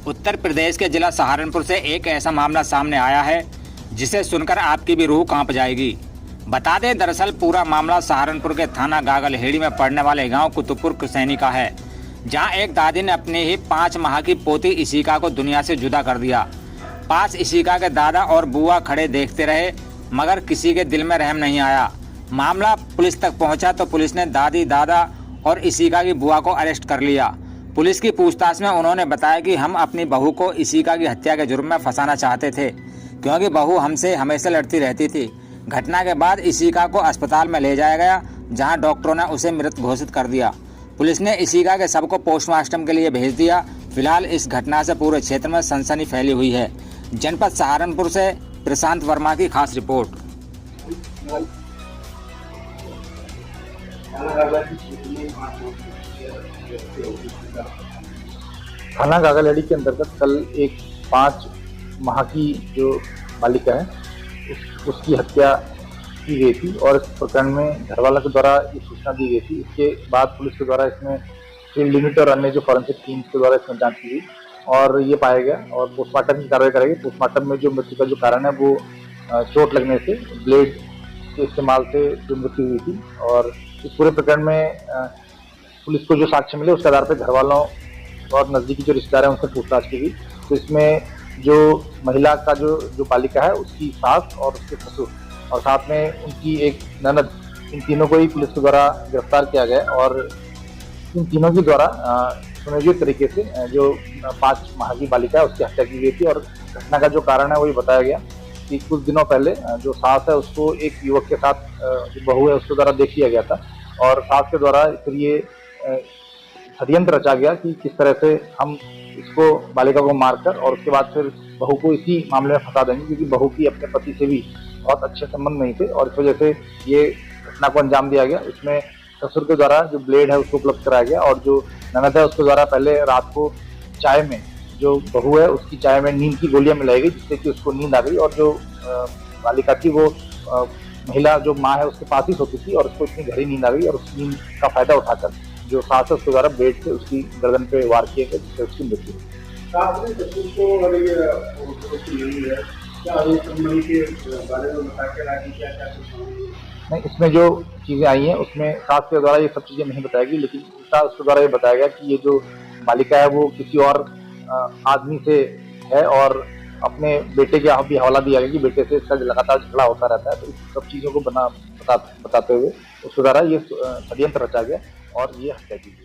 उत्तर प्रदेश के जिला सहारनपुर से एक ऐसा मामला सामने आया है जिसे सुनकर आपकी भी रूह कांप जाएगी। बता दें, दरअसल पूरा मामला सहारनपुर के थाना गागलहेड़ी में पड़ने वाले गांव कुतुबपुर कुसैनी का है, जहां एक दादी ने अपनी ही 5 माह की पोती इशिका को दुनिया से जुदा कर दिया। पास इशिका के दादा और बुआ खड़े देखते रहे, मगर किसी के दिल में रहम नहीं आया। मामला पुलिस तक पहुंचा तो पुलिस ने दादी, दादा और इशिका की बुआ को अरेस्ट कर लिया। पुलिस की पूछताछ में उन्होंने बताया कि हम अपनी बहू को इशिका की हत्या के जुर्म में फंसाना चाहते थे, क्योंकि बहू हमसे हमेशा लड़ती रहती थी। घटना के बाद इशिका को अस्पताल में ले जाया गया, जहां डॉक्टरों ने उसे मृत घोषित कर दिया। पुलिस ने इशिका के शव को पोस्टमार्टम के लिए भेज दिया। फिलहाल इस घटना से पूरे क्षेत्र में सनसनी फैली हुई है। जनपद सहारनपुर से प्रशांत वर्मा की खास रिपोर्ट। थाना गागलहेड़ी के अंतर्गत कल एक 5 माह की जो बालिका है उसकी हत्या की गई थी और इस प्रकरण में घरवालों के द्वारा ये सूचना दी गई थी। इसके बाद पुलिस के द्वारा इसमें फील्ड यूनिट और अन्य जो फॉरेंसिक टीम्स के द्वारा इसमें जांच की गई और ये पाया गया और पोस्टमार्टम की कार्रवाई कराई। पोस्टमार्टम में जो मृत्यु का जो कारण है वो चोट लगने से, ब्लेड के इस्तेमाल से जो मृत्यु हुई थी। और इस पूरे प्रकरण में पुलिस को जो साक्ष्य मिले उसके आधार पर घरवालों और नज़दीकी जो रिश्तेदार हैं उनसे पूछताछ की गई। तो इसमें जो महिला का जो बालिका है उसकी सास और उसके ससुर और साथ में उनकी एक ननद, इन तीनों को ही पुलिस के द्वारा गिरफ्तार किया गया और इन तीनों के द्वारा सुनियोजित तरीके से जो 5 माह की बालिका है उसकी हत्या की गई थी। और घटना का जो कारण है वही बताया गया कि कुछ दिनों पहले जो सास है उसको एक युवक के साथ, जो बहू है उसके द्वारा देख लिया गया था और सास के द्वारा फिर ये षड्यंत्र रचा गया कि किस तरह से हम इसको, बालिका को मारकर और उसके बाद फिर बहू को इसी मामले में फंसा देंगे, क्योंकि बहू की अपने पति से भी बहुत अच्छे संबंध नहीं थे और इस वजह से ये घटना को अंजाम दिया गया। इसमें ससुर के द्वारा जो ब्लेड है उसको उपलब्ध कराया गया और जो ननद है उसके द्वारा पहले रात को चाय में, जो बहू है उसकी चाय में नींद की गोलियां मिलाई गई जिससे कि उसको नींद आ गई और जो बालिका थी वो महिला जो माँ है उसके पास ही सोती थी और उसको इतनी गहरी नींद आ गई और उस नींद का फायदा उठाकर जो सास है उसके द्वारा ब्लेड से उसकी गर्दन पे वार किए गए जिससे उसकी मृत्यु नहीं। इसमें जो चीजें आई हैं उसमें सास के द्वारा ये सब चीजें नहीं बताएगी, लेकिन उल्टा उसके द्वारा ये बताया गया कि ये जो बालिका है वो किसी और आदमी से है और अपने बेटे के भी हवाला दिया गया कि बेटे से इसका लगातार झगड़ा होता रहता है। तो इस सब चीजों को बताते हुए उसके द्वारा ये षड्यंत्र रचा गया और ये हत्या की।